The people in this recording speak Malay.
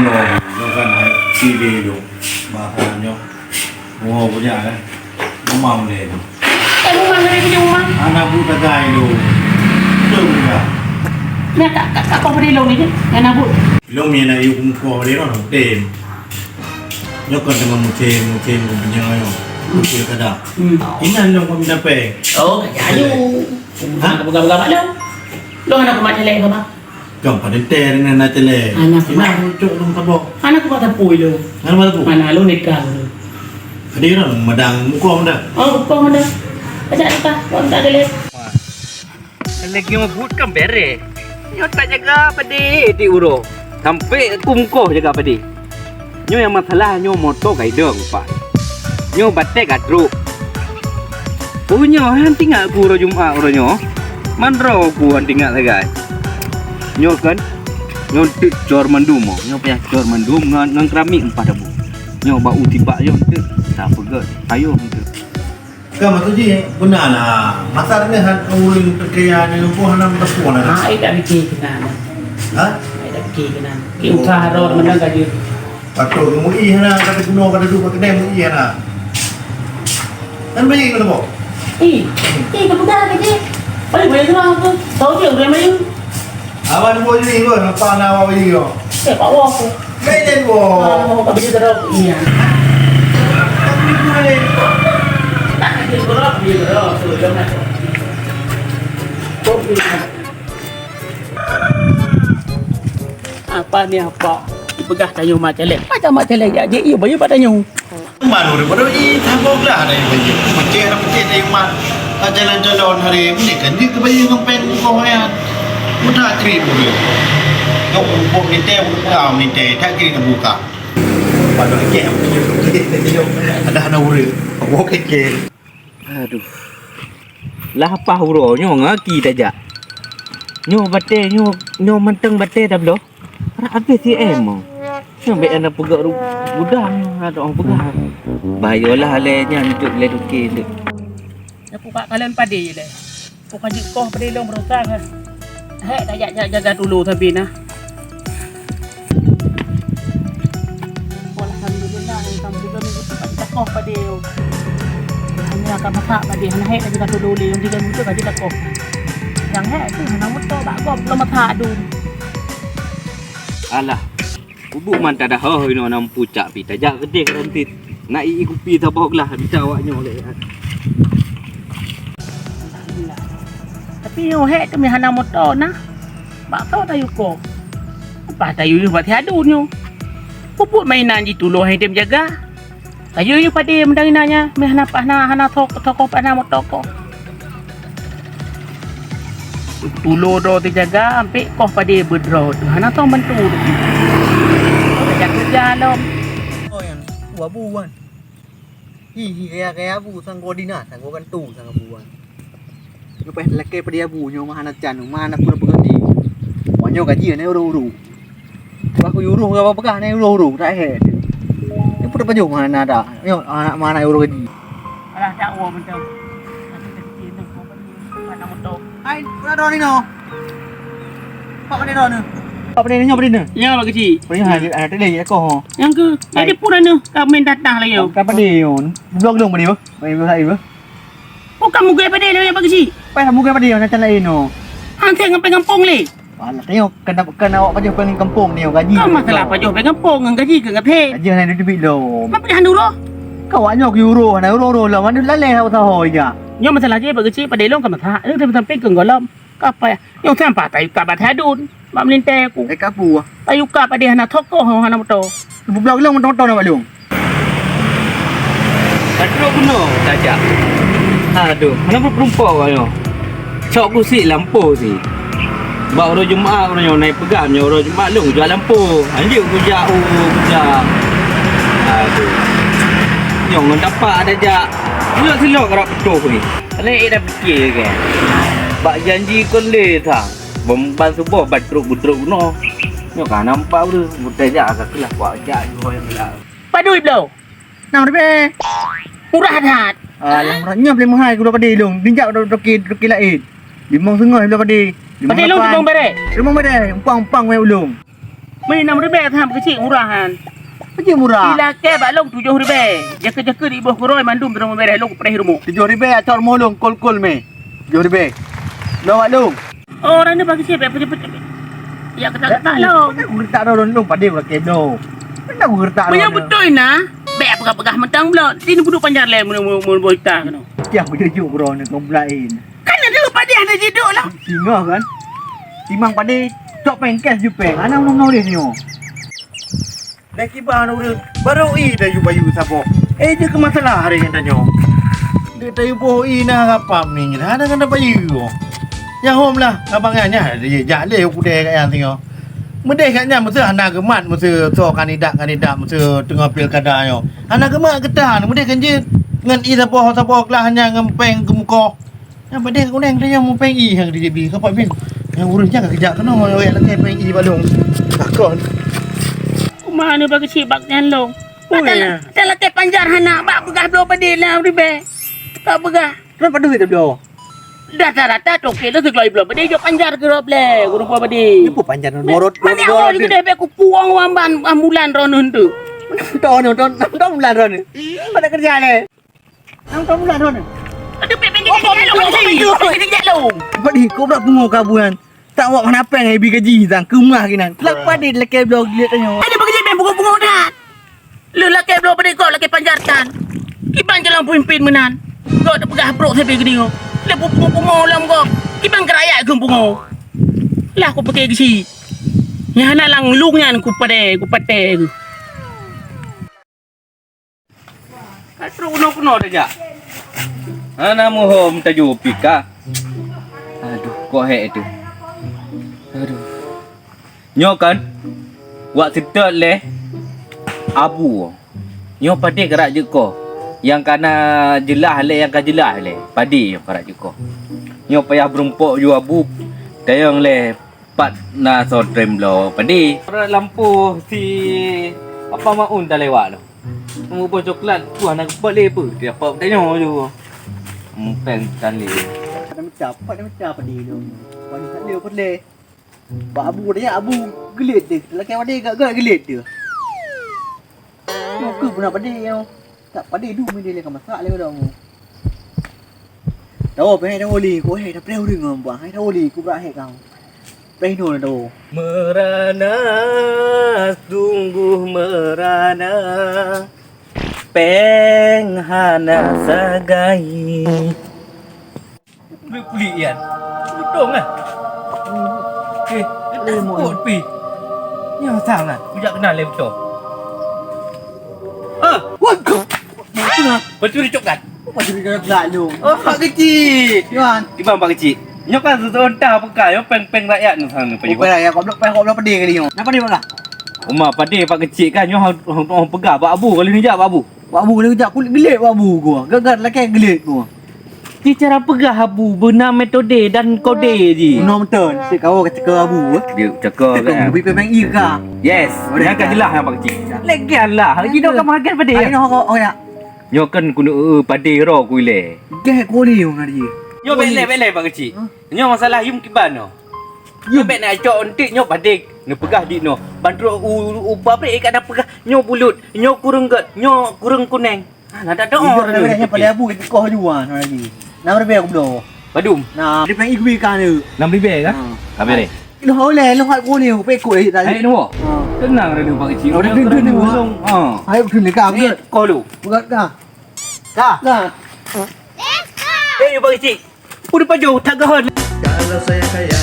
Lo kan hai TV lo. Makanya mau punya kan. Mamam le. Rumah dari punya rumah. Anak bu tagai lo. Betul enggak? Ni kak kau beri long ni je. Yang nak buat. Lo mina yung ko le no tem. Yo kan dengan musim punya yo. Musim kada. Inan lo kami dapat. Oh, kaya ayo. Ha, buka-buka mak lo. Lo anak aku macam lek apa? Kam pada ter na natele. Anak Ina muncul dong tabok. Anak aku kata puy lo. Ngano ba tu? Mana lo nikah lo. Adi ro madang muko mda. Oh, kau mana? Baca apa? Kau tak ada lek. Lagi mau buat kan bere. Nyo tak jaga padi di uro. Sampai kumko jaga padi. Nyo yang masalah nyo moto gai dong pak. Nyo batte gadru. Punyo han tinggal ku ro Jumat ro nyo. Man ro ku han tinggal lagi. Nyo kan nyo tik jor mandum mo. Nyo punya jor mandum ngan keramik pada bu. Nyo bau tiba yo tu. Tak pegat. Ayo tu. Kam tu je benar lah. Masar ni han ulun perkaya ni ko hanam taspo na. Ha, ida fikir kena. Ha? Ida fikir kena. Ki usaha ro mana gaji. Patut mu i hana kata kuno kata du kedai mu i hana. Kan bayi ko mo. Kamu dah kerja. Boleh semua aku. Tahu dia boleh main. Awan mo ni ko na pa na wa bayi ko. Pak aku. Bayi den ko. Mau kau beli terus. Iya. Tak ada berapa dia terus. Sudah nak. Apa ni apa? Dipegah tayu macam lek. Macam lek ya. Dia bayu pada nyu. Manu ro i thabok lah dai bayi. Macam dai mat. Jalan-jalan hari ni kan dia ke bayi ngampen ko ya. Mudah krim dulu. Kau buat ni teh buka ni teh tak kiri terbuka. Pada lagi yang punya ada anak urut. Bawa kecil. Aduh. Lah apa huro nyo ngaki tajak. Nyo bate nyo menteng bate dah belum. Ra habis si emo. Nyo be anak pegak gudang ada orang pegak. Bayolah le nyantuk le duki tu. Ya buka kalian padi je le. Buka jikoh padi long berusang ah. Hei tak jaga dulu tapi nah. Alhamdulillah sampai dulu jikoh padi. Hanya akan masak padi hanya hei tak jaga dulu le yang 3 muncul gaji takoh. Yang hei tu hanya motor bak gom belum masak dulu. Alah. Ubuk man tak ada ho ino nam pucak pi tajak gede nanti. Nak i kupi tabok lah dicawaknya oleh. Tapi yo hek tu mi hana motor nah. Bak kau tayu ko. Apa tayu you buat tiadu nyo. Puput mainan ji tu lo hai dem jaga. Tayu you pade mendang inanya mi hana hana toko pana motor ko. Tulo do ti jaga ampe ko pade bedro tu hana to mentu tu. Tajak kerja lom. Oh yang wabu kan. Kayak abu sanggo dina, sanggo kan tu sanggo abuan. Nyo pe leke pada abu nyo mahana can, mana pun berganti. Wanyo gaji ne uru-uru. Aku uru enggak apa-apa ne uru-uru tak he. Ni pun panjang mana dah. Nyo anak mana uru gaji. Alah dak wo mentu. Nanti kecil tu ko pana motor. Ai, pura do ni no. Pak pada do ni. Pak pada ni nyo pada ni. Ya bagi kecil. Pada hari ada lagi ko ho. Yang ke, jadi pura ni kami datang lagi yo. Ka pada yon. Blog dong pada yo. Mai sai ba. Oh kamu gue pada ni bagi kecil. Pai kamu ke pada yo macam lain no. Hang tengok kampung le. Alah tengok kena awak pada pergi kampung ni gaji. Kau masalah apa jauh kampung dengan gaji ke ngaphe. Gaji hanya duit lo. Apa pergi dulu? Kau awaknya euro, hanya euro lah. Mana lalai awak tahu aja. Nyo masalah je bagi kecil pada long ke masa. Ini sampai ke golom. Apa ya? Yang sampai tayu ka bat hadun. Mak melinte aku. Kapu. Tayu ka pada hana toko hana motor. Blog long motor nak balung. Aduh kuno tajak. Aduh, kenapa perempuan awaknya? Cok kusik lampu si. Bawa orang Jumaat orang naik pegang orang Jumaat lu jual lampu. Anjing kerja kerja. Aduh. Yang dapat ada jak. Silok kerap betul ni. Ni dah fikir ke. Bak janji kon le thang. Bomban subuh badruk-budruk no. Nyo kan nampak tu. Mutai jak agak kelah buat jak yo yang lah. Padui blau. Nam de. Murah hat. Alah murahnya boleh mahal ku dapat long. Dinjak doki lain. Limang setengah dapat de. Pada long tu bere. Limang bere. Umpang-umpang mai ulung. Main 6,000 tham kecil murahan. Macam murah. Bila ke bak long 7,000. Jaka-jaka di bawah koroi mandum terus merah long perih rumah. 7,000 acor molong kol-kol me. 7,000. Lo wak long. Orang ni bagi siapa cepet-cepet. Ya kata-kata long. Aku gertak dah long pada lah keno. Mana aku gertak dah. Punya betul nah. Bek pegah-pegah mentang pula. Sini duduk panjar le mun boita kan. Siap berjujuk bro ni kau belain. Kan ada pada ada jeduk lah. Singa kan. Timang pada cok pengkes jupeng. Ana ngomong ni nyo. Dah kibah nu baru dah you bayu sabo. Dia ke masalah hari yang tanya. Dia tahu boh ina apa ni. Ada kan bayu. Ya hom lah abangnya dia jale aku deh kat yang tengok. Mendeh katnya mesti anak gemat mesti so kandidat mesti tengah pilkada yo. Anak gemat ketan mendeh kan je ngan i sabo kelah hanya ngempeng ke muka. Yang bedeh kuneng dia mau peng i hang dia bi kapak bin. Yang urusnya kerja kena orang lagi peng i balong. Takon. Mana bagi sibak nyan long. Oh ya. Dalam ke panjar hana bak pegah belum pada lah ribe. Tak pegah. Kenapa duit tu bro? Rata-rata toke lah sekelai belum pada jok panjar ke rob le. Guru apa pada. Ibu panjang borot. Mana orang juga dah aku puang wamban ambulan ronon tu. Tahun bulan ron. Pada kerja ni. 6 bulan ron. Ada pepen kerja long. Padi kau nak pungu kabuan. Tak awak mana apa yang habis gaji sang kemah kinan. Lak padi lek blog lihat tanya. Ada bagi saya bunga-bunga dah. Lu laki belum pada kau laki panjartan. Kiban jalan pimpin menan. Kau tak pegah perut saya pergi dia. Lepas bunga-bunga lam kau. Kiban keraya ke bunga. Lah aku pakai gisi. Yang nak lang lungnya aku pade ku. Katru kuno saja. Ana mohom taju pika. Aduh, kok hek tu. Aduh. Nyokan. Wak setet leh. Abu. Nyo padi kerak je ko. Yang kana jelah le yang ka jelah le. Padi yo kerak je ko. Nyo payah berumpuk ju abu. Tayang le pat na so tremlo padi. Lampu si apa maun dah lewat tu. Mengumpul coklat puan nak balik apa? Dia apa tanya tu. Pen tali. Pada macam padi tu. Padi tak leh pun leh. Bak abu dia abu gelit dia. Laki padi gak gelit dia. Mau ke pun nak padi yo. Tak padi du mi dia kan masak le dah mu. Đâu pe đâu oli ko he dah preu ding ba hai đâu oli ku bra he kau. Pe no do. Merana sungguh merana penghana sagai. Beli ian. Betul kan? Takut pi. Nya sangat. Bujak kenal le betul. Waduh. Betul coklat. Macam ni kena lu. Oh, pak kecil. Yuan. Ibang pak kecil. Nyok kan sesuatu pekai, peng rakyat nu sana Apa ya? Kau blok padi kali yo. Apa dia bang? Uma pade pak kecil kan nyok orang pegang pak abu kali ni jak pak abu. Pak abu kali kejap kulit gelit pak abu gua. Gagal laki gelit gua. Di cara pegang abu benar metode dan kode je. Nom turn. Si kau kata ke abu. Dia cakap Kau kan. lebih pemain ka. Yes, yang kan jelas yang pak kecil. Legian lah. Lagi dok kamu harga pade. Ai no kau ya. Nyok kan kena pade ro kuile. Geh koli yo ngari. Nyok belai pak kecil. Nyok masalah yum kiban no. Nyok bet nak cok ontik nyok pade. Nak pegah dik no. Bantu pabrik kat dah pegah nyok bulut, nyok kurung gat, nyok kurung kuneng. Nak ada Nya pada abu itu kau juan lagi. Nama dia aku blow. Padum. Nah, dia pengen ikut kan tu. 6,000 kan? Habis ni. Lo boleh lo hak kau ni pe kuih tadi. Hai nombor. Tenang dah pak kecil. Oh, dah duduk ni. Ha. Hai tu ni ka. Ni call lu. Buat ka. Ka. Eh pak kecil. Udah paju tak gahon. Kalau saya kaya